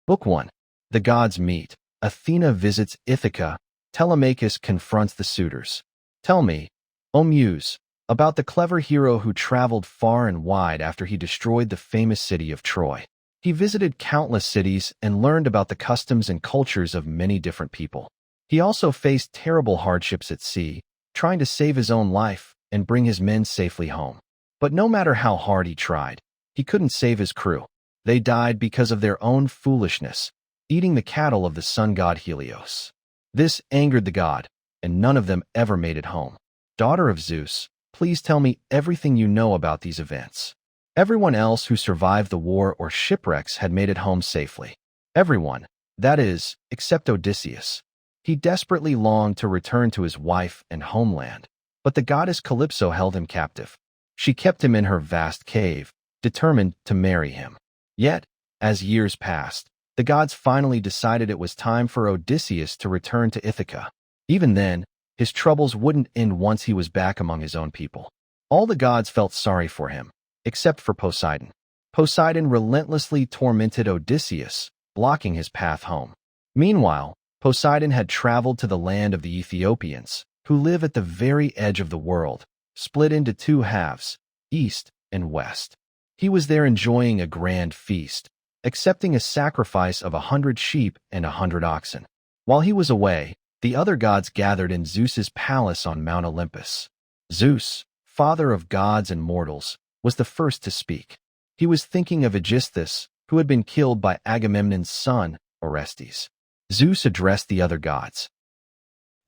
Book 1. The Gods Meet. Athena visits Ithaca. Telemachus confronts the suitors. Tell me, O Muse, about the clever hero who traveled far and wide after he destroyed the famous city of Troy. He visited countless cities and learned about the customs and cultures of many different people. He also faced terrible hardships at sea, trying to save his own life and bring his men safely home. But no matter how hard he tried, he couldn't save his crew. They died because of their own foolishness, eating the cattle of the sun god Helios. This angered the god, and none of them ever made it home. Daughter of Zeus, please tell me everything you know about these events. Everyone else who survived the war or shipwrecks had made it home safely. Everyone, that is, except Odysseus. He desperately longed to return to his wife and homeland, but the goddess Calypso held him captive. She kept him in her vast cave, determined to marry him. Yet, as years passed, the gods finally decided it was time for Odysseus to return to Ithaca. Even then, his troubles wouldn't end once he was back among his own people. All the gods felt sorry for him, except for Poseidon. Poseidon relentlessly tormented Odysseus, blocking his path home. Meanwhile, Poseidon had traveled to the land of the Ethiopians, who live at the very edge of the world, split into two halves, east and west. He was there enjoying a grand feast, accepting a sacrifice of 100 sheep and 100 oxen. While he was away, the other gods gathered in Zeus's palace on Mount Olympus. Zeus, father of gods and mortals, was the first to speak. He was thinking of Aegisthus, who had been killed by Agamemnon's son, Orestes. Zeus addressed the other gods.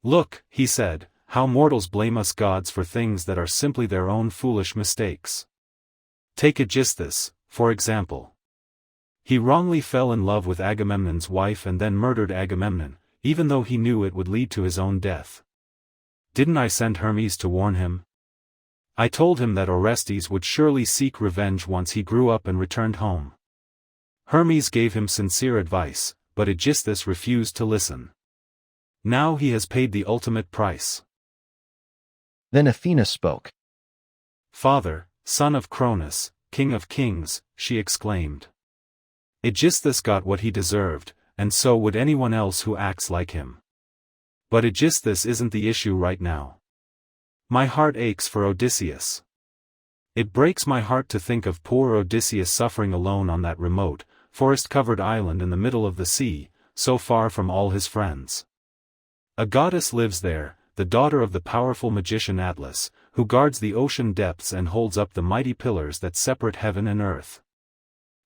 Look, he said, how mortals blame us gods for things that are simply their own foolish mistakes. Take Aegisthus, for example. He wrongly fell in love with Agamemnon's wife and then murdered Agamemnon, even though he knew it would lead to his own death. Didn't I send Hermes to warn him? I told him that Orestes would surely seek revenge once he grew up and returned home. Hermes gave him sincere advice, but Aegisthus refused to listen. Now he has paid the ultimate price. Then Athena spoke. Father, son of Cronus, king of kings, she exclaimed. Aegisthus got what he deserved, and so would anyone else who acts like him. But Aegisthus isn't the issue right now. My heart aches for Odysseus. It breaks my heart to think of poor Odysseus suffering alone on that remote, forest-covered island in the middle of the sea, so far from all his friends. A goddess lives there, the daughter of the powerful magician Atlas, who guards the ocean depths and holds up the mighty pillars that separate heaven and earth.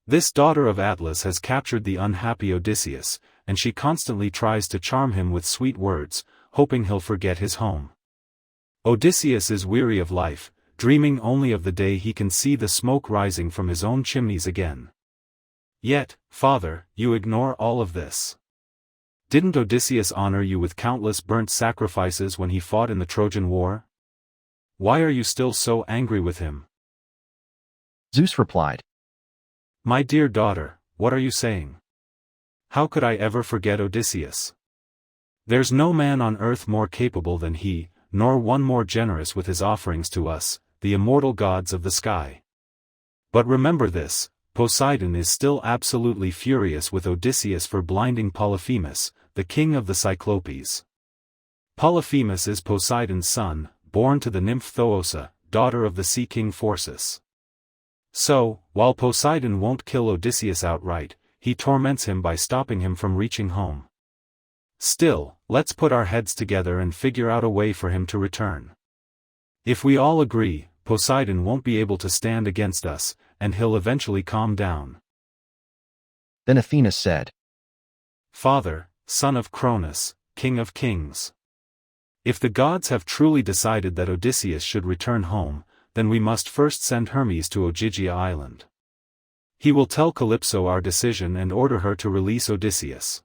This daughter of Atlas has captured the unhappy Odysseus, and she constantly tries to charm him with sweet words, hoping he'll forget his home. Odysseus is weary of life, dreaming only of the day he can see the smoke rising from his own chimneys again. Yet, Father, you ignore all of this. Didn't Odysseus honor you with countless burnt sacrifices when he fought in the Trojan War? Why are you still so angry with him? Zeus replied. My dear daughter, what are you saying? How could I ever forget Odysseus? There's no man on earth more capable than he, nor one more generous with his offerings to us, the immortal gods of the sky. But remember this, Poseidon is still absolutely furious with Odysseus for blinding Polyphemus, the king of the Cyclopes. Polyphemus is Poseidon's son, born to the nymph Thoosa, daughter of the sea king Phorcys. So, while Poseidon won't kill Odysseus outright, he torments him by stopping him from reaching home. Still, let's put our heads together and figure out a way for him to return. If we all agree, Poseidon won't be able to stand against us, and he'll eventually calm down. Then Athena said, Father, son of Cronus, king of kings. If the gods have truly decided that Odysseus should return home, then we must first send Hermes to Ogygia Island. He will tell Calypso our decision and order her to release Odysseus.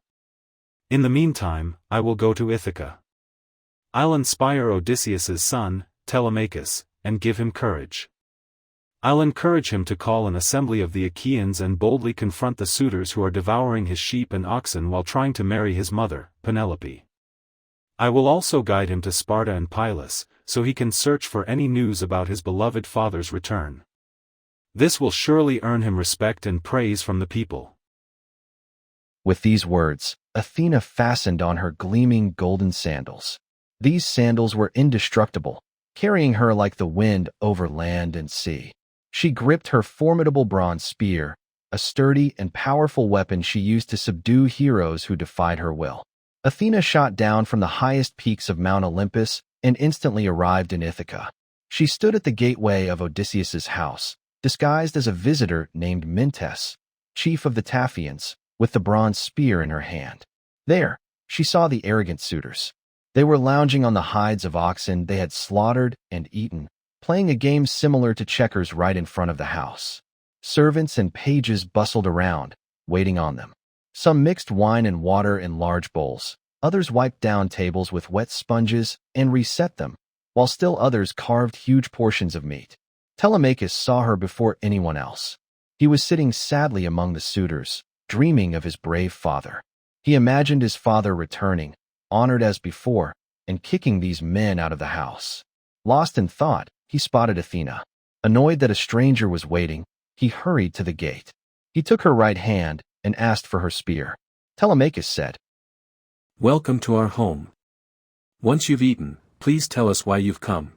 In the meantime, I will go to Ithaca. I'll inspire Odysseus's son, Telemachus, and give him courage. I'll encourage him to call an assembly of the Achaeans and boldly confront the suitors who are devouring his sheep and oxen while trying to marry his mother, Penelope. I will also guide him to Sparta and Pylos, so he can search for any news about his beloved father's return. This will surely earn him respect and praise from the people. With these words, Athena fastened on her gleaming golden sandals. These sandals were indestructible, carrying her like the wind over land and sea. She gripped her formidable bronze spear, a sturdy and powerful weapon she used to subdue heroes who defied her will. Athena shot down from the highest peaks of Mount Olympus and instantly arrived in Ithaca. She stood at the gateway of Odysseus's house, disguised as a visitor named Mentes, chief of the Taphians, with the bronze spear in her hand. There, she saw the arrogant suitors. They were lounging on the hides of oxen they had slaughtered and eaten, playing a game similar to checkers right in front of the house. Servants and pages bustled around, waiting on them. Some mixed wine and water in large bowls. Others wiped down tables with wet sponges and reset them, while still others carved huge portions of meat. Telemachus saw her before anyone else. He was sitting sadly among the suitors, dreaming of his brave father. He imagined his father returning, honored as before, and kicking these men out of the house. Lost in thought, he spotted Athena. Annoyed that a stranger was waiting, he hurried to the gate. He took her right hand and asked for her spear. Telemachus said, "Welcome to our home. Once you've eaten, please tell us why you've come."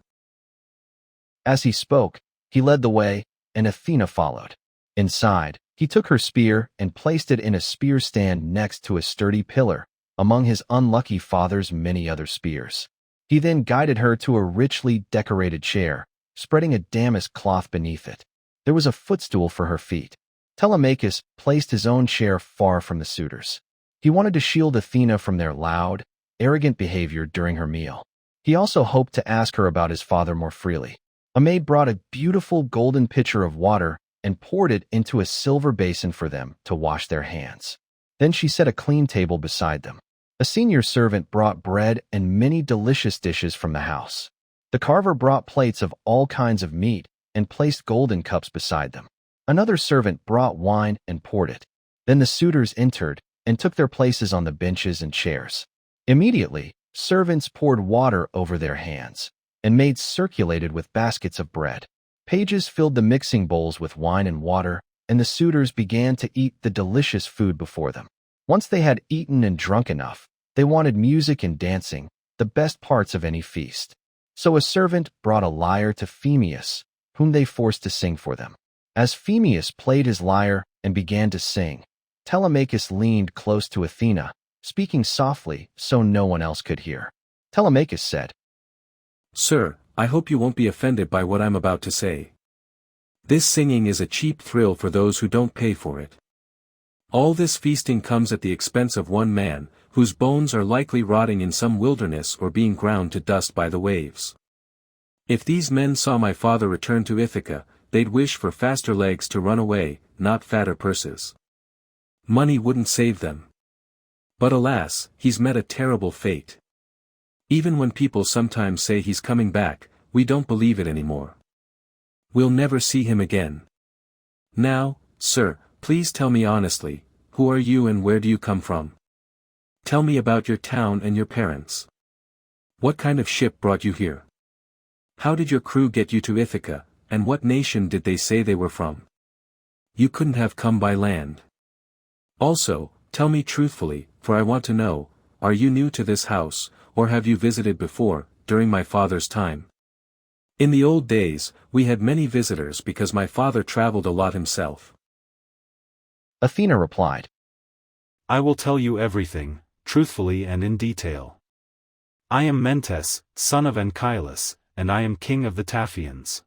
As he spoke, he led the way, and Athena followed. Inside, he took her spear and placed it in a spear stand next to a sturdy pillar, among his unlucky father's many other spears. He then guided her to a richly decorated chair, spreading a damask cloth beneath it. There was a footstool for her feet. Telemachus placed his own chair far from the suitors. He wanted to shield Athena from their loud, arrogant behavior during her meal. He also hoped to ask her about his father more freely. A maid brought a beautiful golden pitcher of water and poured it into a silver basin for them to wash their hands. Then she set a clean table beside them. A senior servant brought bread and many delicious dishes from the house. The carver brought plates of all kinds of meat and placed golden cups beside them. Another servant brought wine and poured it. Then the suitors entered and took their places on the benches and chairs. Immediately, servants poured water over their hands, and maids circulated with baskets of bread. Pages filled the mixing bowls with wine and water, and the suitors began to eat the delicious food before them. Once they had eaten and drunk enough, they wanted music and dancing, the best parts of any feast. So a servant brought a lyre to Phemius, whom they forced to sing for them. As Phemius played his lyre and began to sing, Telemachus leaned close to Athena, speaking softly so no one else could hear. Telemachus said, "Sir, I hope you won't be offended by what I'm about to say. This singing is a cheap thrill for those who don't pay for it. All this feasting comes at the expense of one man, whose bones are likely rotting in some wilderness or being ground to dust by the waves. If these men saw my father return to Ithaca, they'd wish for faster legs to run away, not fatter purses. Money wouldn't save them. But alas, he's met a terrible fate. Even when people sometimes say he's coming back, we don't believe it anymore. We'll never see him again. Now, sir, please tell me honestly, who are you and where do you come from? Tell me about your town and your parents. What kind of ship brought you here? How did your crew get you to Ithaca, and what nation did they say they were from? You couldn't have come by land. Also, tell me truthfully, for I want to know, are you new to this house, or have you visited before, during my father's time? In the old days, we had many visitors because my father traveled a lot himself." Athena replied, "I will tell you everything, truthfully and in detail. I am Mentes, son of Anchialus, and I am king of the Taphians.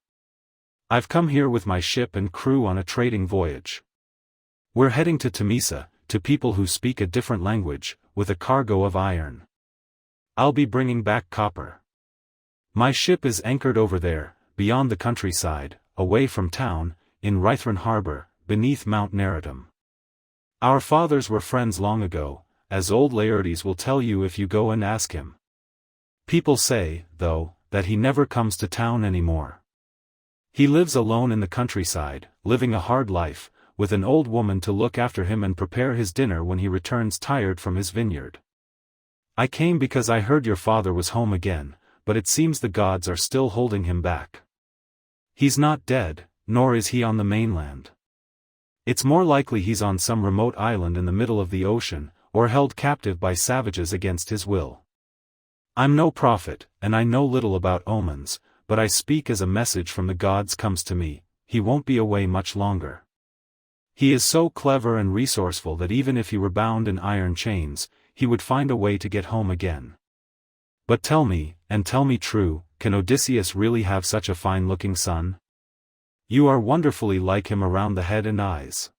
I've come here with my ship and crew on a trading voyage. We're heading to Temesa, to people who speak a different language, with a cargo of iron. I'll be bringing back copper. My ship is anchored over there, beyond the countryside, away from town, in Rhythron harbor, beneath Mount Neritum. Our fathers were friends long ago, as old Laertes will tell you if you go and ask him. People say, though, that he never comes to town anymore. He lives alone in the countryside, living a hard life, with an old woman to look after him and prepare his dinner when he returns tired from his vineyard. I came because I heard your father was home again, but it seems the gods are still holding him back. He's not dead, nor is he on the mainland. It's more likely he's on some remote island in the middle of the ocean, or held captive by savages against his will. I'm no prophet, and I know little about omens, but I speak as a message from the gods comes to me. He won't be away much longer. He is so clever and resourceful that even if he were bound in iron chains, he would find a way to get home again. But tell me, and tell me true, can Odysseus really have such a fine-looking son? You are wonderfully like him around the head and eyes.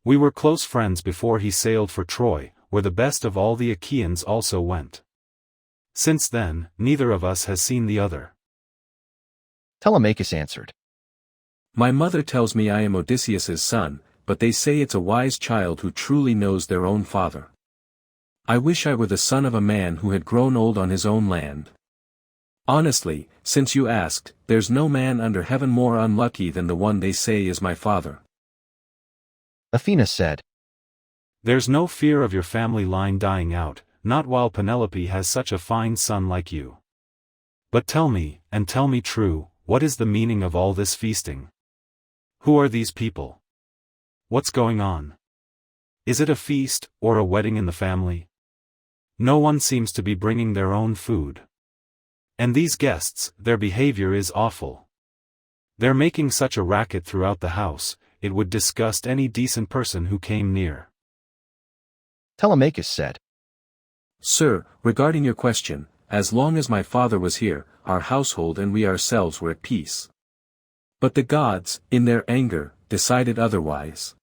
We were close friends before he sailed for Troy, where the best of all the Achaeans also went. Since then, neither of us has seen the other. Telemachus answered. My mother tells me I am Odysseus's son, but they say it's a wise child who truly knows their own father. I wish I were the son of a man who had grown old on his own land. Honestly, since you asked, there's no man under heaven more unlucky than the one they say is my father. Athena said. There's no fear of your family line dying out, not while Penelope has such a fine son like you. But tell me, and tell me true, what is the meaning of all this feasting? Who are these people? What's going on? Is it a feast, or a wedding in the family? No one seems to be bringing their own food. And these guests, their behavior is awful. They're making such a racket throughout the house, it would disgust any decent person who came near. Telemachus said. Sir, regarding your question, as long as my father was here, our household and we ourselves were at peace. But the gods, in their anger, decided otherwise.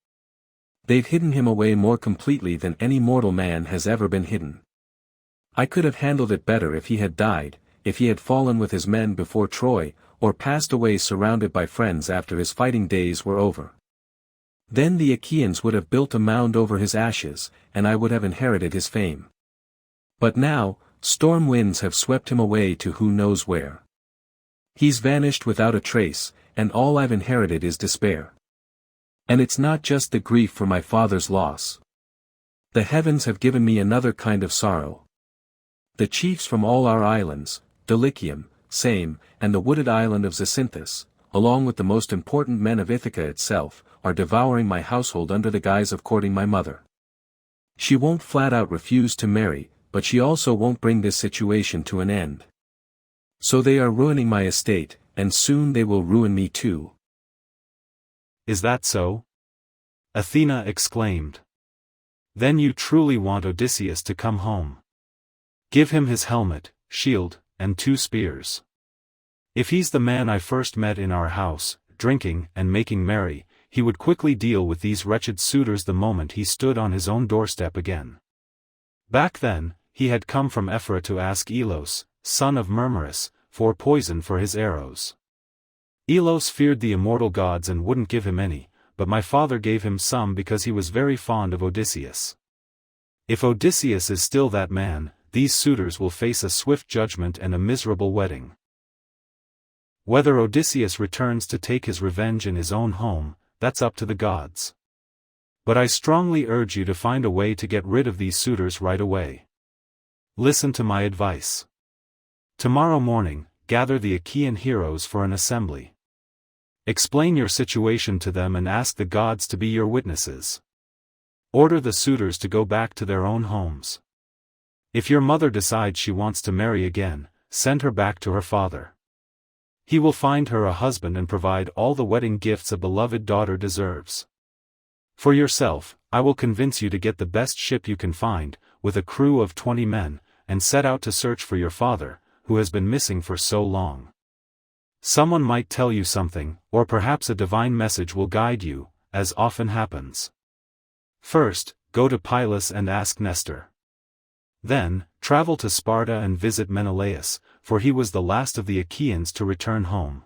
They've hidden him away more completely than any mortal man has ever been hidden. I could have handled it better if he had died, if he had fallen with his men before Troy, or passed away surrounded by friends after his fighting days were over. Then the Achaeans would have built a mound over his ashes, and I would have inherited his fame. But now, storm winds have swept him away to who knows where. He's vanished without a trace, and all I've inherited is despair. And it's not just the grief for my father's loss. The heavens have given me another kind of sorrow. The chiefs from all our islands, Dulichium, Same, and the wooded island of Zacynthus, along with the most important men of Ithaca itself, are devouring my household under the guise of courting my mother. She won't flat out refuse to marry, but she also won't bring this situation to an end. So they are ruining my estate, and soon they will ruin me too. Is that so? Athena exclaimed. Then you truly want Odysseus to come home. Give him his helmet, shield, and 2 spears. If he's the man I first met in our house, drinking and making merry, he would quickly deal with these wretched suitors the moment he stood on his own doorstep again. Back then, he had come from Ephyra to ask Elos, son of Murmerus, for poison for his arrows. Elos feared the immortal gods and wouldn't give him any, but my father gave him some because he was very fond of Odysseus. If Odysseus is still that man, these suitors will face a swift judgment and a miserable wedding. Whether Odysseus returns to take his revenge in his own home, that's up to the gods. But I strongly urge you to find a way to get rid of these suitors right away. Listen to my advice. Tomorrow morning, gather the Achaean heroes for an assembly. Explain your situation to them and ask the gods to be your witnesses. Order the suitors to go back to their own homes. If your mother decides she wants to marry again, send her back to her father. He will find her a husband and provide all the wedding gifts a beloved daughter deserves. For yourself, I will convince you to get the best ship you can find, with a crew of 20 men, and set out to search for your father, who has been missing for so long. Someone might tell you something, or perhaps a divine message will guide you, as often happens. First, go to Pylos and ask Nestor. Then, travel to Sparta and visit Menelaus, for he was the last of the Achaeans to return home.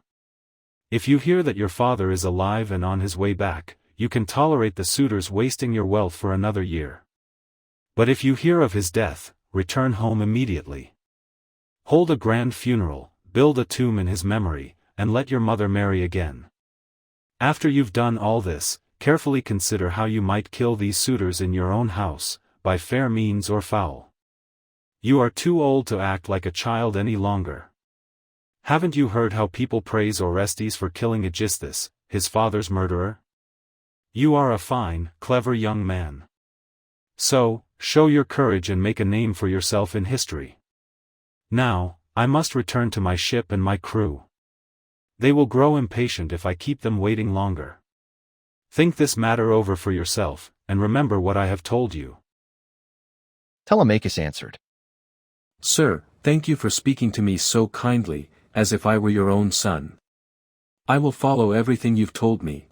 If you hear that your father is alive and on his way back, you can tolerate the suitors wasting your wealth for another year. But if you hear of his death, return home immediately. Hold a grand funeral, build a tomb in his memory, and let your mother marry again. After you've done all this, carefully consider how you might kill these suitors in your own house, by fair means or foul. You are too old to act like a child any longer. Haven't you heard how people praise Orestes for killing Aegisthus, his father's murderer? You are a fine, clever young man. So, show your courage and make a name for yourself in history. Now, I must return to my ship and my crew. They will grow impatient if I keep them waiting longer. Think this matter over for yourself, and remember what I have told you." Telemachus answered, "Sir, thank you for speaking to me so kindly, as if I were your own son. I will follow everything you've told me.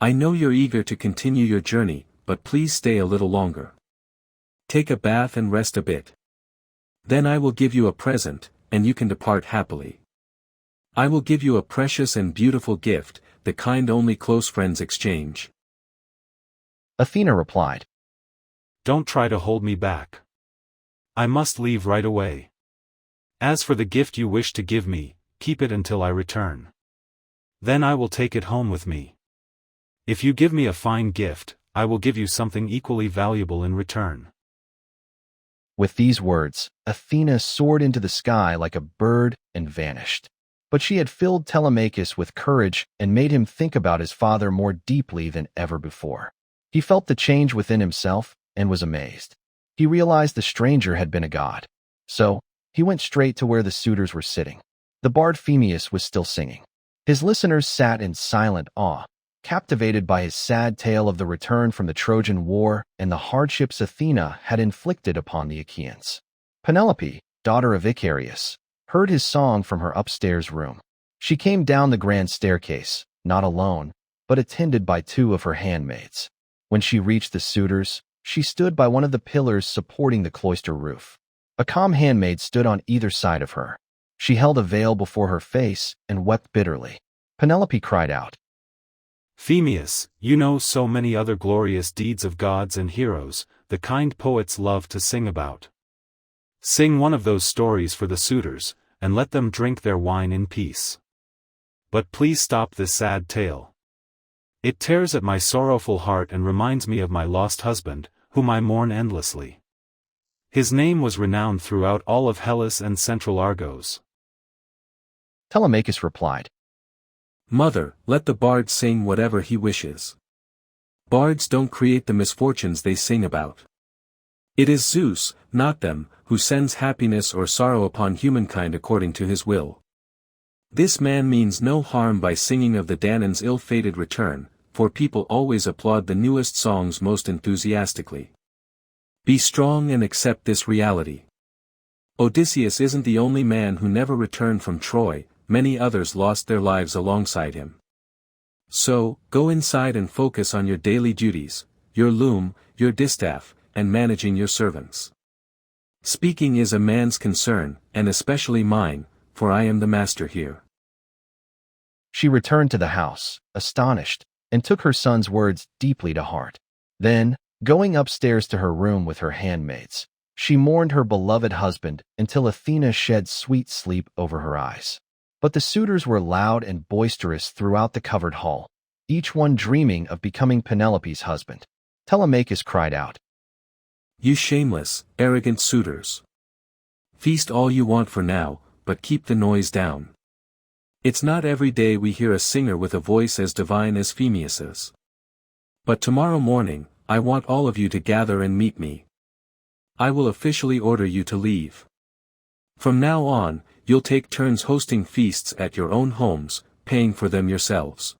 I know you're eager to continue your journey, but please stay a little longer. Take a bath and rest a bit. Then I will give you a present, and you can depart happily. I will give you a precious and beautiful gift, the kind only close friends exchange." Athena replied, "Don't try to hold me back. I must leave right away. As for the gift you wish to give me, keep it until I return. Then I will take it home with me. If you give me a fine gift, I will give you something equally valuable in return." With these words, Athena soared into the sky like a bird and vanished. But she had filled Telemachus with courage and made him think about his father more deeply than ever before. He felt the change within himself and was amazed. He realized the stranger had been a god. So, he went straight to where the suitors were sitting. The bard Phemius was still singing. His listeners sat in silent awe, captivated by his sad tale of the return from the Trojan War and the hardships Athena had inflicted upon the Achaeans. Penelope, daughter of Icarius, heard his song from her upstairs room. She came down the grand staircase, not alone, but attended by 2 of her handmaids. When she reached the suitors, she stood by one of the pillars supporting the cloister roof. A calm handmaid stood on either side of her. She held a veil before her face and wept bitterly. Penelope cried out, "Phemius, you know so many other glorious deeds of gods and heroes, the kind poets love to sing about. Sing one of those stories for the suitors, and let them drink their wine in peace. But please stop this sad tale. It tears at my sorrowful heart and reminds me of my lost husband, whom I mourn endlessly. His name was renowned throughout all of Hellas and Central Argos." Telemachus replied, "Mother, let the bard sing whatever he wishes. Bards don't create the misfortunes they sing about. It is Zeus, not them, who sends happiness or sorrow upon humankind according to his will. This man means no harm by singing of the Danaans' ill-fated return, for people always applaud the newest songs most enthusiastically. Be strong and accept this reality. Odysseus isn't the only man who never returned from Troy, many others lost their lives alongside him. So, go inside and focus on your daily duties, your loom, your distaff, and managing your servants. Speaking is a man's concern, and especially mine, for I am the master here." She returned to the house, astonished, and took her son's words deeply to heart. Then, going upstairs to her room with her handmaids, she mourned her beloved husband until Athena shed sweet sleep over her eyes. But the suitors were loud and boisterous throughout the covered hall, each one dreaming of becoming Penelope's husband. Telemachus cried out, "You shameless, arrogant suitors! Feast all you want for now, but keep the noise down. It's not every day we hear a singer with a voice as divine as Phemius's. But tomorrow morning, I want all of you to gather and meet me. I will officially order you to leave. From now on, you'll take turns hosting feasts at your own homes, paying for them yourselves.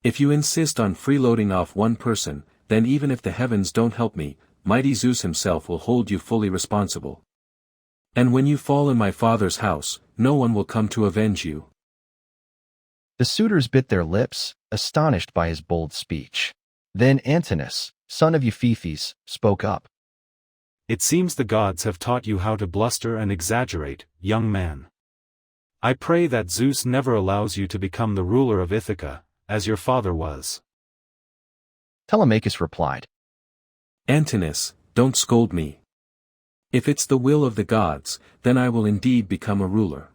If you insist on freeloading off one person, then even if the heavens don't help me, mighty Zeus himself will hold you fully responsible. And when you fall in my father's house, no one will come to avenge you." The suitors bit their lips, astonished by his bold speech. Then Antinous, son of Euphetes, spoke up. "It seems the gods have taught you how to bluster and exaggerate, young man. I pray that Zeus never allows you to become the ruler of Ithaca, as your father was." Telemachus replied, "Antinous, don't scold me. If it's the will of the gods, then I will indeed become a ruler.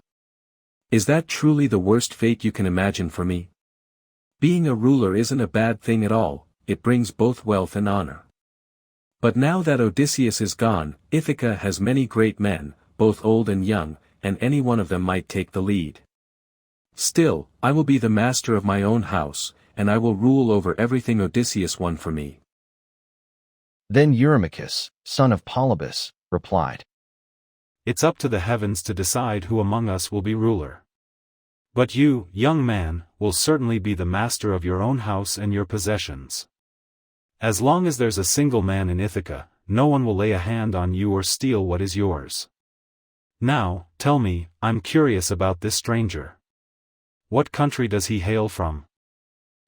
Is that truly the worst fate you can imagine for me? Being a ruler isn't a bad thing at all, it brings both wealth and honor. But now that Odysseus is gone, Ithaca has many great men, both old and young, and any one of them might take the lead. Still, I will be the master of my own house, and I will rule over everything Odysseus won for me." Then Eurymachus, son of Polybus, replied, "It's up to the heavens to decide who among us will be ruler. But you, young man, will certainly be the master of your own house and your possessions. As long as there's a single man in Ithaca, no one will lay a hand on you or steal what is yours. Now, tell me, I'm curious about this stranger. What country does he hail from?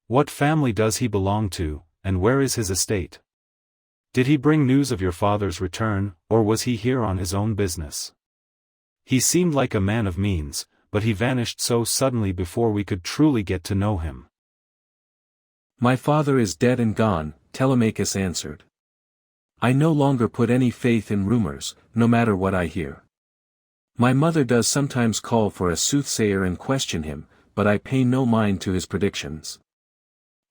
What family does he belong to, and where is his estate? Did he bring news of your father's return, or was he here on his own business? He seemed like a man of means, but he vanished so suddenly before we could truly get to know him." "My father is dead and gone," Telemachus answered. "I no longer put any faith in rumors, no matter what I hear. My mother does sometimes call for a soothsayer and question him, but I pay no mind to his predictions.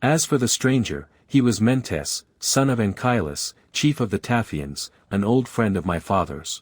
As for the stranger, he was Mentes, son of Anchialus, chief of the Taphians, an old friend of my father's."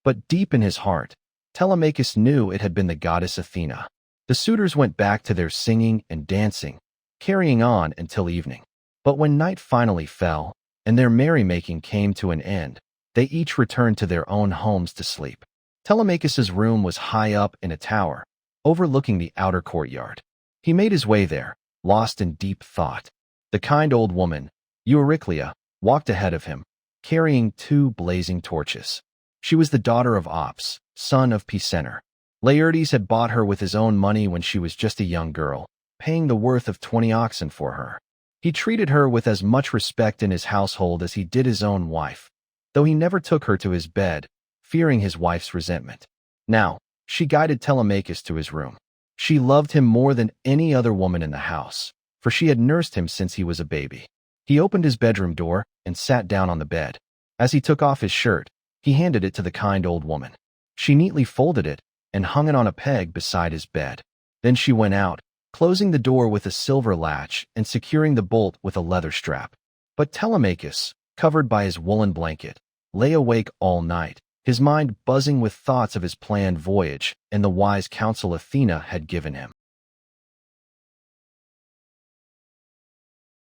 But deep in his heart, Telemachus knew it had been the goddess Athena. The suitors went back to their singing and dancing, carrying on until evening. But when night finally fell, and their merrymaking came to an end, they each returned to their own homes to sleep. Telemachus's room was high up in a tower, overlooking the outer courtyard. He made his way there, lost in deep thought. The kind old woman, Euryclea, walked ahead of him, carrying 2 blazing torches. She was the daughter of Ops, son of Pisenor. Laertes had bought her with his own money when she was just a young girl, paying the worth of 20 oxen for her. He treated her with as much respect in his household as he did his own wife, though he never took her to his bed, fearing his wife's resentment. Now, she guided Telemachus to his room. She loved him more than any other woman in the house, for she had nursed him since he was a baby. He opened his bedroom door and sat down on the bed. As he took off his shirt, he handed it to the kind old woman. She neatly folded it and hung it on a peg beside his bed. Then she went out, closing the door with a silver latch and securing the bolt with a leather strap. But Telemachus, covered by his woolen blanket, lay awake all night, his mind buzzing with thoughts of his planned voyage and the wise counsel Athena had given him.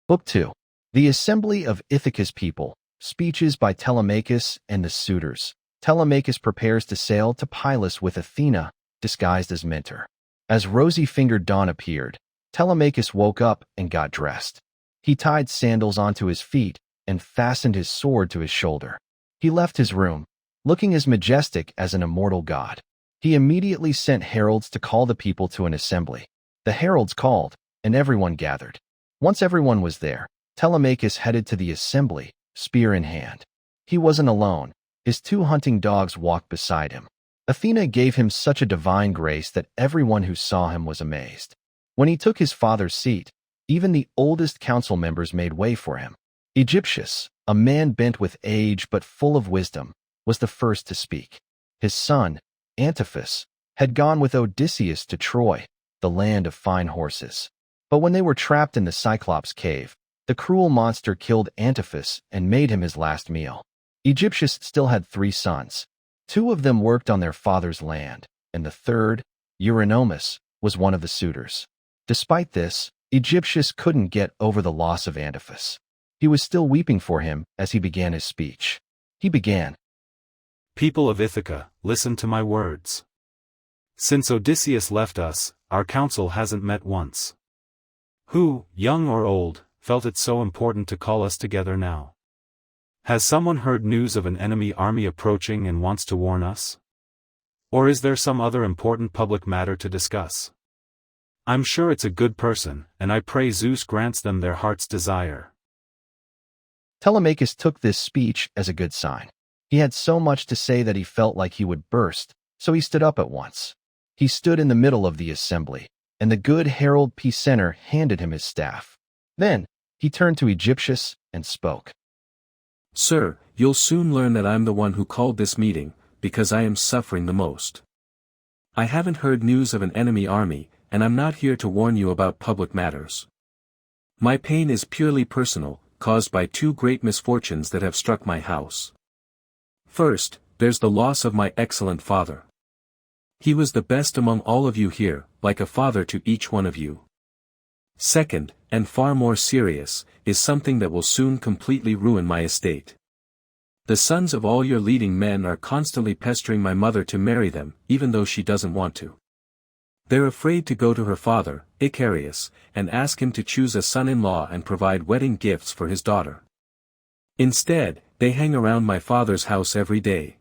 Book 2. The Assembly of Ithaca's People. Speeches by Telemachus and the Suitors. Telemachus prepares to sail to Pylos with Athena, disguised as Mentor. As rosy-fingered dawn appeared, Telemachus woke up and got dressed. He tied sandals onto his feet and fastened his sword to his shoulder. He left his room, looking as majestic as an immortal god. He immediately sent heralds to call the people to an assembly. The heralds called, and everyone gathered. Once everyone was there, Telemachus headed to the assembly, spear in hand. He wasn't alone. His 2 hunting dogs walked beside him. Athena gave him such a divine grace that everyone who saw him was amazed. When he took his father's seat, even the oldest council members made way for him. Egyptius, a man bent with age but full of wisdom, was the first to speak. His son, Antiphus, had gone with Odysseus to Troy, the land of fine horses. But when they were trapped in the Cyclops cave, the cruel monster killed Antiphus and made him his last meal. Egyptius still had 3 sons. 2 of them worked on their father's land, and the third, Eurynomus, was one of the suitors. Despite this, Egyptius couldn't get over the loss of Antiphus. He was still weeping for him as he began his speech. He began, "People of Ithaca, listen to my words. Since Odysseus left us, our council hasn't met once. Who, young or old, felt it so important to call us together now? Has someone heard news of an enemy army approaching and wants to warn us? Or is there some other important public matter to discuss? I'm sure it's a good person, and I pray Zeus grants them their heart's desire." Telemachus took this speech as a good sign. He had so much to say that he felt like he would burst, so he stood up at once. He stood in the middle of the assembly, and the good herald Pisenor handed him his staff. Then, he turned to Egyptius and spoke. "Sir, you'll soon learn that I'm the one who called this meeting, because I am suffering the most. I haven't heard news of an enemy army, and I'm not here to warn you about public matters. My pain is purely personal, caused by 2 great misfortunes that have struck my house. First, there's the loss of my excellent father. He was the best among all of you here, like a father to each one of you. Second, and far more serious, is something that will soon completely ruin my estate. The sons of all your leading men are constantly pestering my mother to marry them, even though she doesn't want to. They're afraid to go to her father, Icarius, and ask him to choose a son-in-law and provide wedding gifts for his daughter. Instead, they hang around my father's house every day.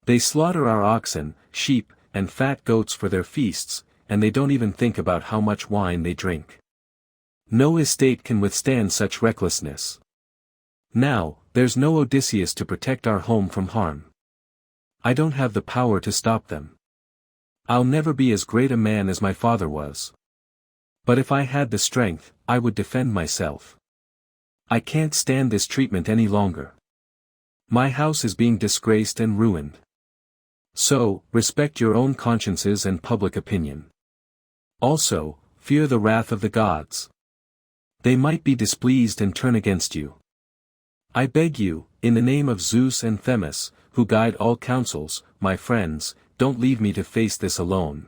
They slaughter our oxen, sheep, and fat goats for their feasts, and they don't even think about how much wine they drink. No estate can withstand such recklessness. Now, there's no Odysseus to protect our home from harm. I don't have the power to stop them. I'll never be as great a man as my father was. But if I had the strength, I would defend myself. I can't stand this treatment any longer. My house is being disgraced and ruined. So, respect your own consciences and public opinion. Also, fear the wrath of the gods. They might be displeased and turn against you. I beg you, in the name of Zeus and Themis, who guide all councils, my friends, don't leave me to face this alone.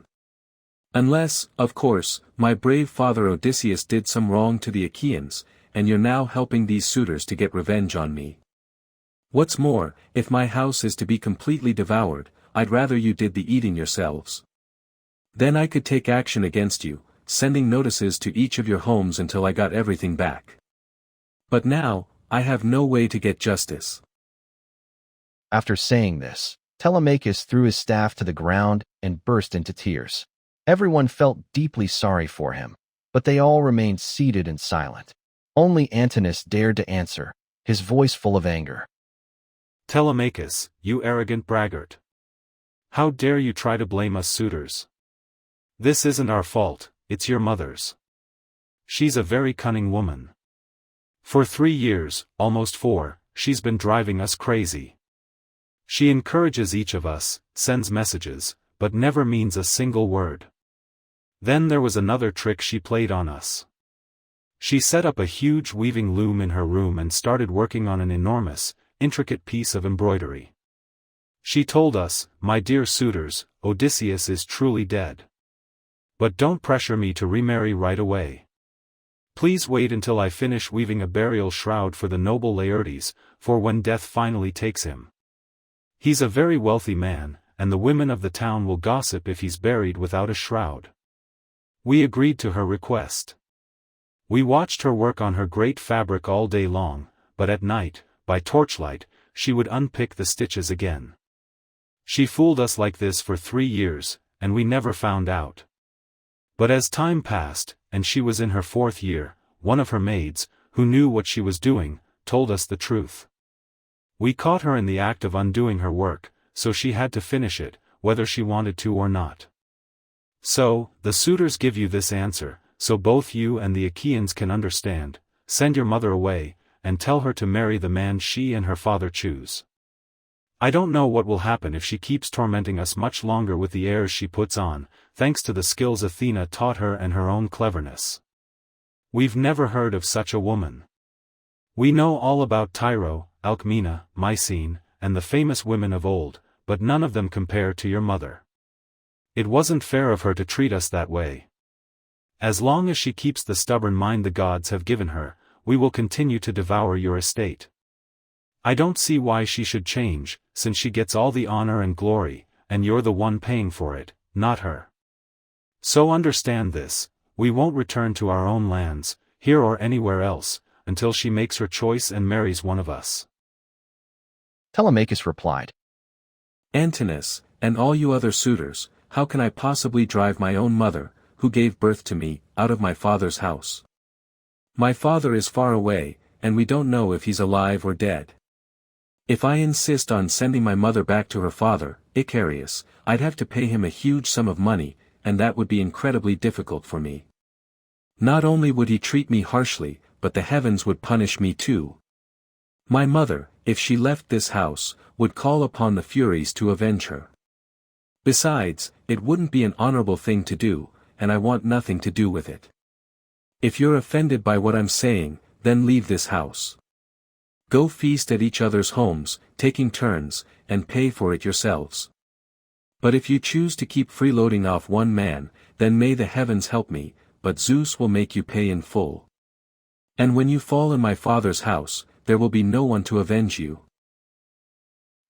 Unless, of course, my brave father Odysseus did some wrong to the Achaeans, and you're now helping these suitors to get revenge on me. What's more, if my house is to be completely devoured, I'd rather you did the eating yourselves. Then I could take action against you, sending notices to each of your homes until I got everything back. But now, I have no way to get justice. After saying this, Telemachus threw his staff to the ground and burst into tears. Everyone felt deeply sorry for him, but they all remained seated and silent. Only Antinous dared to answer, his voice full of anger. Telemachus, you arrogant braggart. How dare you try to blame us suitors? This isn't our fault, it's your mother's. She's a very cunning woman. For 3 years, almost 4, she's been driving us crazy. She encourages each of us, sends messages, but never means a single word. Then there was another trick she played on us. She set up a huge weaving loom in her room and started working on an enormous, intricate piece of embroidery. She told us, my dear suitors, Odysseus is truly dead. But don't pressure me to remarry right away. Please wait until I finish weaving a burial shroud for the noble Laertes, for when death finally takes him. He's a very wealthy man, and the women of the town will gossip if he's buried without a shroud. We agreed to her request. We watched her work on her great fabric all day long, but at night, by torchlight, she would unpick the stitches again. She fooled us like this for 3 years, and we never found out. But as time passed, and she was in her 4th year, one of her maids, who knew what she was doing, told us the truth. We caught her in the act of undoing her work, so she had to finish it, whether she wanted to or not. So, the suitors give you this answer, so both you and the Achaeans can understand: send your mother away, and tell her to marry the man she and her father choose. I don't know what will happen if she keeps tormenting us much longer with the airs she puts on, thanks to the skills Athena taught her and her own cleverness. We've never heard of such a woman. We know all about Tyro, Alcmena, Mycene, and the famous women of old, but none of them compare to your mother. It wasn't fair of her to treat us that way. As long as she keeps the stubborn mind the gods have given her, we will continue to devour your estate. I don't see why she should change, since she gets all the honor and glory, and you're the one paying for it, not her. So understand this: we won't return to our own lands, here or anywhere else, until she makes her choice and marries one of us. Telemachus replied, Antinous, and all you other suitors, how can I possibly drive my own mother, who gave birth to me, out of my father's house? My father is far away, and we don't know if he's alive or dead. If I insist on sending my mother back to her father, Icarius, I'd have to pay him a huge sum of money, and that would be incredibly difficult for me. Not only would he treat me harshly, but the heavens would punish me too. My mother, if she left this house, would call upon the Furies to avenge her. Besides, it wouldn't be an honorable thing to do, and I want nothing to do with it. If you're offended by what I'm saying, then leave this house. Go feast at each other's homes, taking turns, and pay for it yourselves. But if you choose to keep freeloading off one man, then may the heavens help me, but Zeus will make you pay in full. And when you fall in my father's house, there will be no one to avenge you."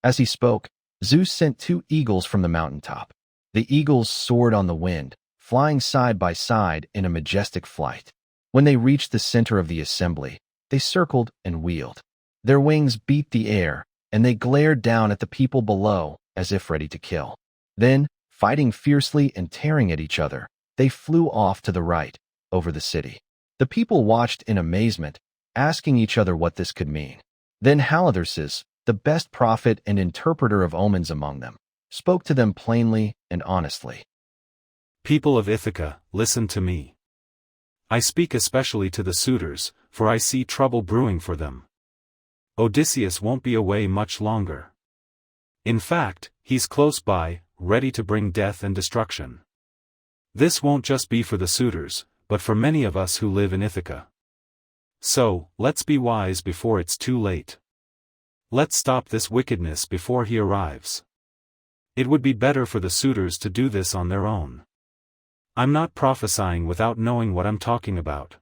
As he spoke, Zeus sent 2 eagles from the mountaintop. The eagles soared on the wind, flying side by side in a majestic flight. When they reached the center of the assembly, they circled and wheeled. Their wings beat the air, and they glared down at the people below as if ready to kill. Then, fighting fiercely and tearing at each other, they flew off to the right, over the city. The people watched in amazement, asking each other what this could mean. Then Halitherses, the best prophet and interpreter of omens among them, spoke to them plainly and honestly. "People of Ithaca, listen to me. I speak especially to the suitors, for I see trouble brewing for them. Odysseus won't be away much longer. In fact, he's close by, ready to bring death and destruction. This won't just be for the suitors, but for many of us who live in Ithaca. So, let's be wise before it's too late. Let's stop this wickedness before he arrives. It would be better for the suitors to do this on their own. I'm not prophesying without knowing what I'm talking about.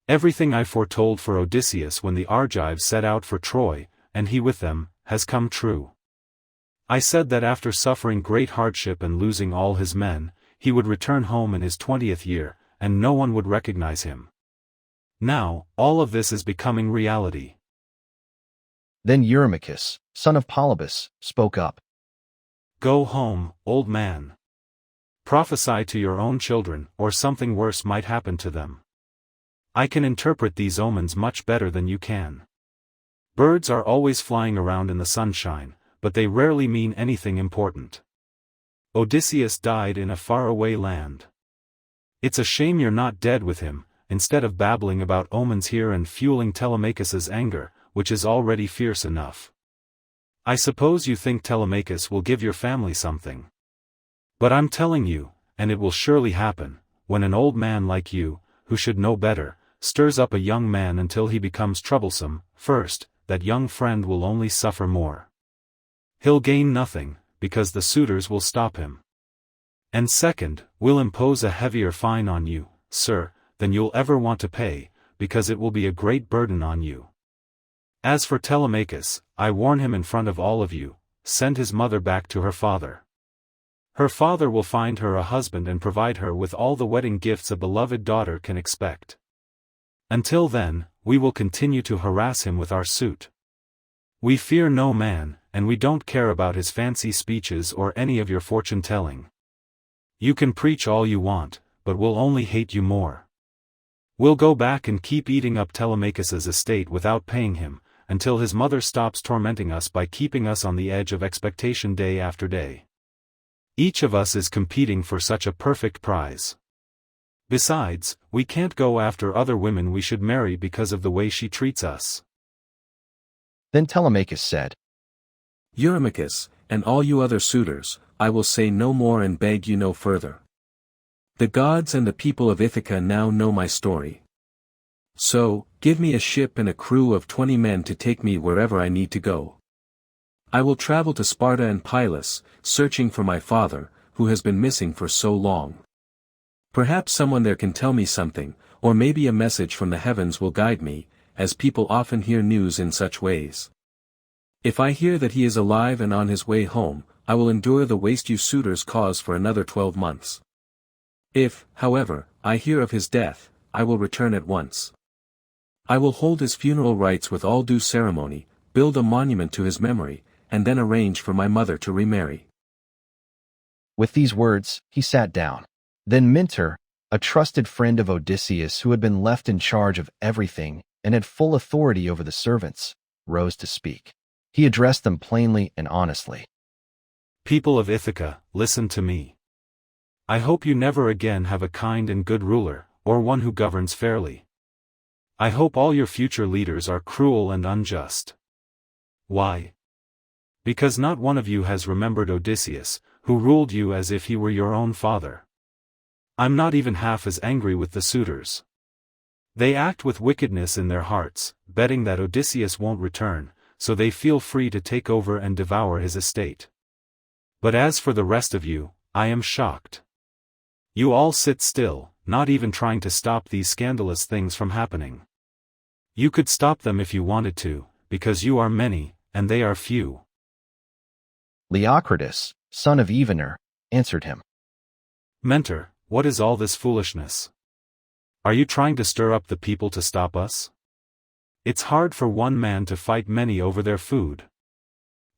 Everything I foretold for Odysseus when the Argives set out for Troy, and he with them, has come true. I said that after suffering great hardship and losing all his men, he would return home in his 20th year, and no one would recognize him. Now, all of this is becoming reality." Then Eurymachus, son of Polybus, spoke up. "Go home, old man. Prophesy to your own children, or something worse might happen to them. I can interpret these omens much better than you can. Birds are always flying around in the sunshine, but they rarely mean anything important. Odysseus died in a faraway land. It's a shame you're not dead with him, instead of babbling about omens here and fueling Telemachus's anger, which is already fierce enough. I suppose you think Telemachus will give your family something. But I'm telling you, and it will surely happen, when an old man like you, who should know better, stirs up a young man until he becomes troublesome, first, that young friend will only suffer more. He'll gain nothing, because the suitors will stop him. And second, we'll impose a heavier fine on you, sir, than you'll ever want to pay, because it will be a great burden on you. As for Telemachus, I warn him in front of all of you, send his mother back to her father. Her father will find her a husband and provide her with all the wedding gifts a beloved daughter can expect. Until then, we will continue to harass him with our suit. We fear no man, and we don't care about his fancy speeches or any of your fortune-telling. You can preach all you want, but we'll only hate you more. We'll go back and keep eating up Telemachus's estate without paying him, until his mother stops tormenting us by keeping us on the edge of expectation day after day. Each of us is competing for such a perfect prize. Besides, we can't go after other women we should marry because of the way she treats us." Then Telemachus said, "Eurymachus, and all you other suitors, I will say no more and beg you no further. The gods and the people of Ithaca now know my story. So, give me a ship and a crew of 20 men to take me wherever I need to go. I will travel to Sparta and Pylos, searching for my father, who has been missing for so long. Perhaps someone there can tell me something, or maybe a message from the heavens will guide me, as people often hear news in such ways. If I hear that he is alive and on his way home, I will endure the waste you suitors cause for another 12 months. If, however, I hear of his death, I will return at once. I will hold his funeral rites with all due ceremony, build a monument to his memory, and then arrange for my mother to remarry." With these words, he sat down. Then Mentor, a trusted friend of Odysseus who had been left in charge of everything and had full authority over the servants, rose to speak. He addressed them plainly and honestly. "People of Ithaca, listen to me. I hope you never again have a kind and good ruler, or one who governs fairly. I hope all your future leaders are cruel and unjust. Why? Because not one of you has remembered Odysseus, who ruled you as if he were your own father. I'm not even half as angry with the suitors. They act with wickedness in their hearts, betting that Odysseus won't return, so they feel free to take over and devour his estate. But as for the rest of you, I am shocked. You all sit still, not even trying to stop these scandalous things from happening. You could stop them if you wanted to, because you are many, and they are few. Leocritus, son of Evenor, answered him. Mentor, what is all this foolishness? Are you trying to stir up the people to stop us? It's hard for one man to fight many over their food.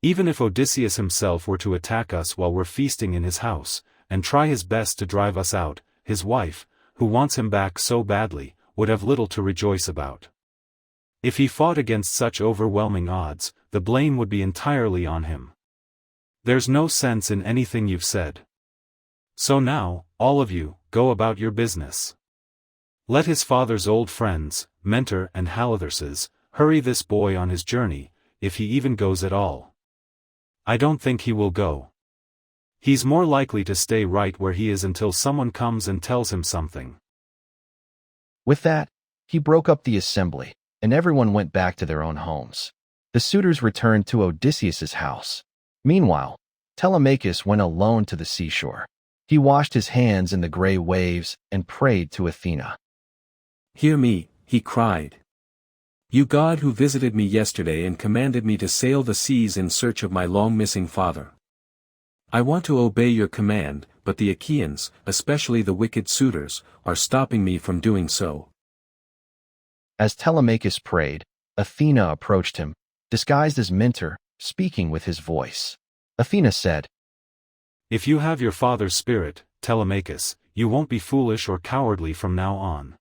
Even if Odysseus himself were to attack us while we're feasting in his house, and try his best to drive us out, his wife, who wants him back so badly, would have little to rejoice about. If he fought against such overwhelming odds, the blame would be entirely on him. There's no sense in anything you've said. So now, all of you, go about your business. Let his father's old friends, Mentor and Halitherses, hurry this boy on his journey, if he even goes at all. I don't think he will go. He's more likely to stay right where he is until someone comes and tells him something. With that, he broke up the assembly, and everyone went back to their own homes. The suitors returned to Odysseus's house. Meanwhile, Telemachus went alone to the seashore. He washed his hands in the gray waves and prayed to Athena. "Hear me," he cried. "You God who visited me yesterday and commanded me to sail the seas in search of my long-missing father. I want to obey your command, but the Achaeans, especially the wicked suitors, are stopping me from doing so." As Telemachus prayed, Athena approached him, disguised as Mentor, speaking with his voice. Athena said, If you have your father's spirit, Telemachus, you won't be foolish or cowardly from now on.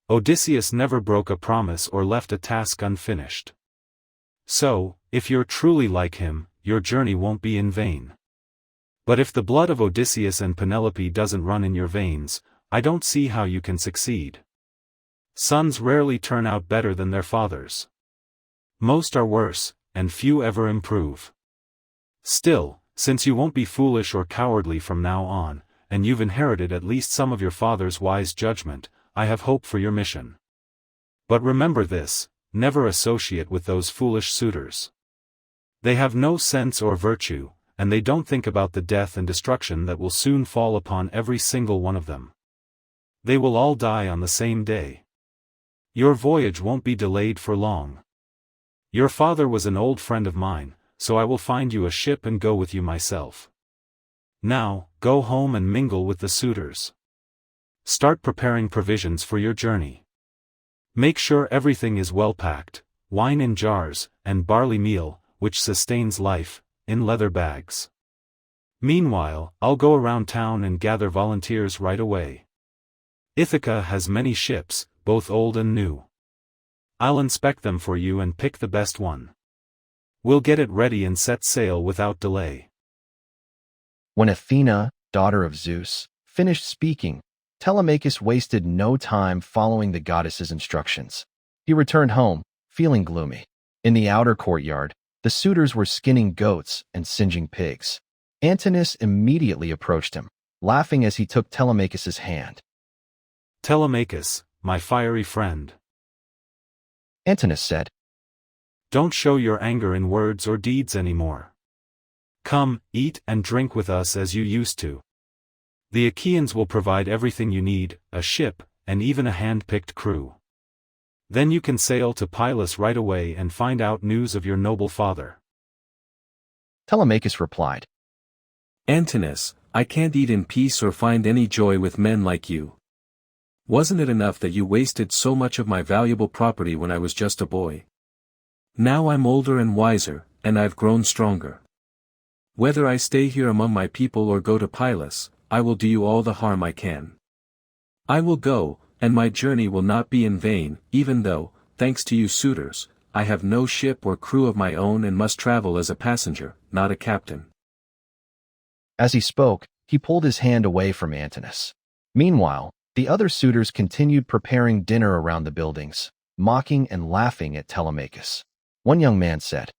Odysseus never broke a promise or left a task unfinished. So, if you're truly like him, your journey won't be in vain. But if the blood of Odysseus and Penelope doesn't run in your veins, I don't see how you can succeed. Sons rarely turn out better than their fathers. Most are worse, and few ever improve. Still, since you won't be foolish or cowardly from now on, and you've inherited at least some of your father's wise judgment, I have hope for your mission. But remember this, never associate with those foolish suitors. They have no sense or virtue, and they don't think about the death and destruction that will soon fall upon every single one of them. They will all die on the same day. Your voyage won't be delayed for long. Your father was an old friend of mine, so I will find you a ship and go with you myself. Now, go home and mingle with the suitors. Start preparing provisions for your journey. Make sure everything is well packed, wine in jars, and barley meal, which sustains life, in leather bags. Meanwhile, I'll go around town and gather volunteers right away. Ithaca has many ships, both old and new. I'll inspect them for you and pick the best one. We'll get it ready and set sail without delay. When Athena, daughter of Zeus, finished speaking, Telemachus wasted no time following the goddess's instructions. He returned home, feeling gloomy. In the outer courtyard, the suitors were skinning goats and singeing pigs. Antinous immediately approached him, laughing as he took Telemachus's hand. Telemachus, my fiery friend. Antinous said, Don't show your anger in words or deeds anymore. Come, eat and drink with us as you used to. The Achaeans will provide everything you need, a ship, and even a hand-picked crew. Then you can sail to Pylos right away and find out news of your noble father. Telemachus replied, Antinous, I can't eat in peace or find any joy with men like you. Wasn't it enough that you wasted so much of my valuable property when I was just a boy? Now I'm older and wiser, and I've grown stronger. Whether I stay here among my people or go to Pylos, I will do you all the harm I can. I will go, and my journey will not be in vain, even though, thanks to you suitors, I have no ship or crew of my own and must travel as a passenger, not a captain. As he spoke, he pulled his hand away from Antinous. Meanwhile, the other suitors continued preparing dinner around the buildings, mocking and laughing at Telemachus. One young man said,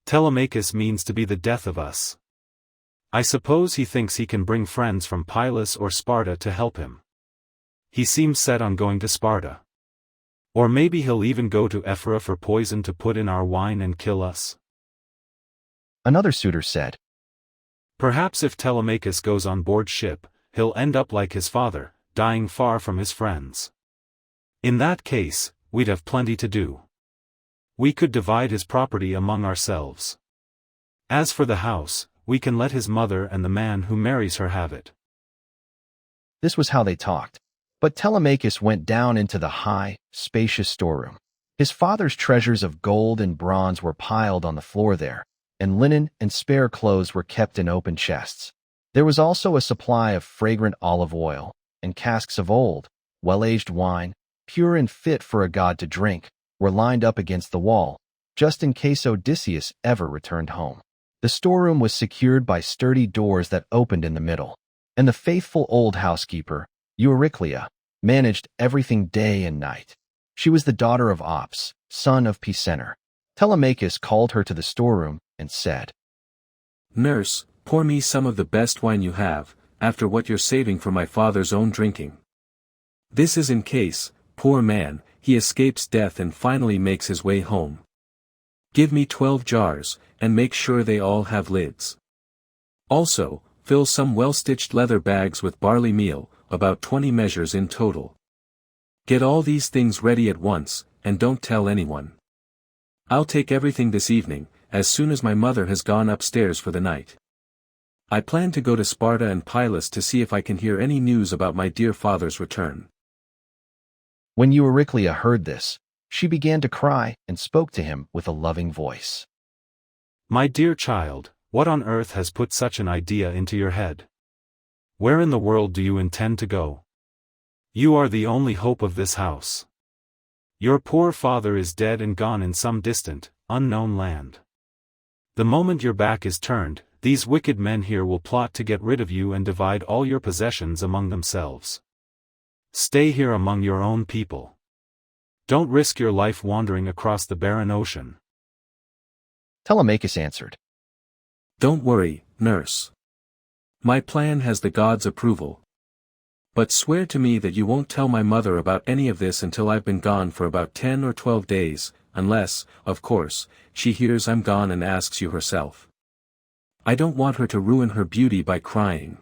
Telemachus means to be the death of us. I suppose he thinks he can bring friends from Pylos or Sparta to help him. He seems set on going to Sparta. Or maybe he'll even go to Ephyra for poison to put in our wine and kill us. Another suitor said, Perhaps if Telemachus goes on board ship, he'll end up like his father, dying far from his friends. In that case, we'd have plenty to do. We could divide his property among ourselves. As for the house, we can let his mother and the man who marries her have it." This was how they talked. But Telemachus went down into the high, spacious storeroom. His father's treasures of gold and bronze were piled on the floor there, and linen and spare clothes were kept in open chests. There was also a supply of fragrant olive oil, and casks of old, well-aged wine, pure and fit for a god to drink, were lined up against the wall, just in case Odysseus ever returned home. The storeroom was secured by sturdy doors that opened in the middle, and the faithful old housekeeper, Euryclea, managed everything day and night. She was the daughter of Ops, son of Pisenor. Telemachus called her to the storeroom and said, "Nurse, pour me some of the best wine you have, after what you're saving for my father's own drinking. This is in case, poor man, he escapes death and finally makes his way home. Give me 12 jars, and make sure they all have lids. Also, fill some well-stitched leather bags with barley meal, about 20 measures in total. Get all these things ready at once, and don't tell anyone. I'll take everything this evening, as soon as my mother has gone upstairs for the night. I plan to go to Sparta and Pylos to see if I can hear any news about my dear father's return." When Euryclea heard this, she began to cry and spoke to him with a loving voice. "My dear child, what on earth has put such an idea into your head? Where in the world do you intend to go? You are the only hope of this house. Your poor father is dead and gone in some distant, unknown land. The moment your back is turned, these wicked men here will plot to get rid of you and divide all your possessions among themselves. Stay here among your own people. Don't risk your life wandering across the barren ocean." Telemachus answered, "Don't worry, nurse. My plan has the gods' approval. But swear to me that you won't tell my mother about any of this until I've been gone for about 10 or 12 days, unless, of course, she hears I'm gone and asks you herself. I don't want her to ruin her beauty by crying."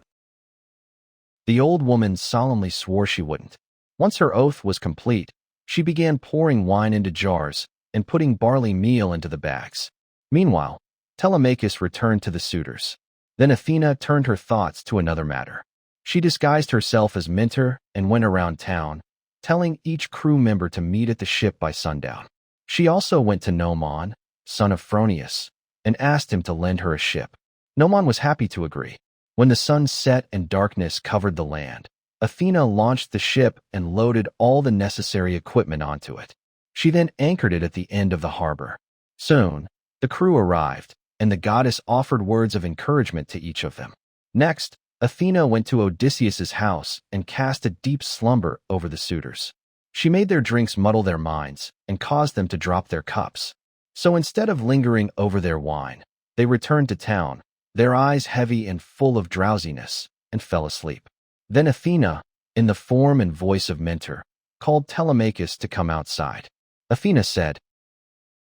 The old woman solemnly swore she wouldn't. Once her oath was complete, she began pouring wine into jars and putting barley meal into the bags. Meanwhile, Telemachus returned to the suitors. Then Athena turned her thoughts to another matter. She disguised herself as Mentor and went around town, telling each crew member to meet at the ship by sundown. She also went to Nomon, son of Phronius, and asked him to lend her a ship. Nomon was happy to agree. When the sun set and darkness covered the land, Athena launched the ship and loaded all the necessary equipment onto it. She then anchored it at the end of the harbor. Soon, the crew arrived, and the goddess offered words of encouragement to each of them. Next, Athena went to Odysseus's house and cast a deep slumber over the suitors. She made their drinks muddle their minds and caused them to drop their cups. So instead of lingering over their wine, they returned to town, their eyes heavy and full of drowsiness, and fell asleep. Then Athena, in the form and voice of Mentor, called Telemachus to come outside. Athena said,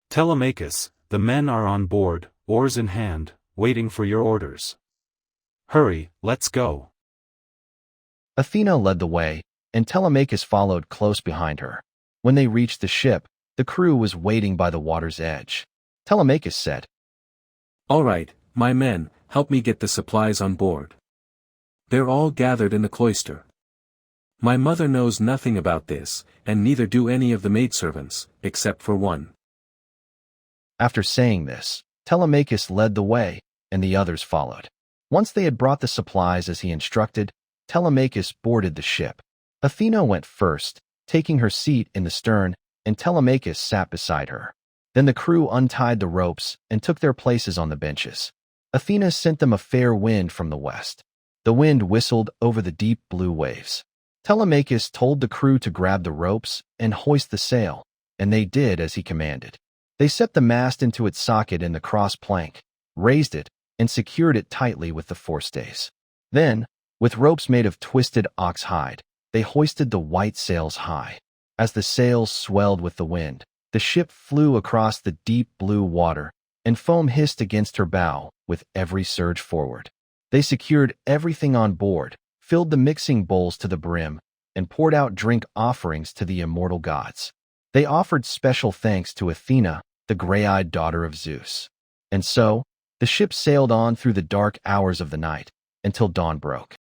"Telemachus, the men are on board, oars in hand, waiting for your orders. Hurry, let's go." Athena led the way, and Telemachus followed close behind her. When they reached the ship, the crew was waiting by the water's edge. Telemachus said, "All right, my men, help me get the supplies on board. They're all gathered in the cloister. My mother knows nothing about this, and neither do any of the maidservants, except for one." After saying this, Telemachus led the way, and the others followed. Once they had brought the supplies as he instructed, Telemachus boarded the ship. Athena went first, taking her seat in the stern, and Telemachus sat beside her. Then the crew untied the ropes and took their places on the benches. Athena sent them a fair wind from the west. The wind whistled over the deep blue waves. Telemachus told the crew to grab the ropes and hoist the sail, and they did as he commanded. They set the mast into its socket in the cross plank, raised it, and secured it tightly with the forestays. Then, with ropes made of twisted ox hide, they hoisted the white sails high. As the sails swelled with the wind, the ship flew across the deep blue water, and foam hissed against her bow with every surge forward. They secured everything on board, filled the mixing bowls to the brim, and poured out drink offerings to the immortal gods. They offered special thanks to Athena, the gray-eyed daughter of Zeus. And so, the ship sailed on through the dark hours of the night, until dawn broke.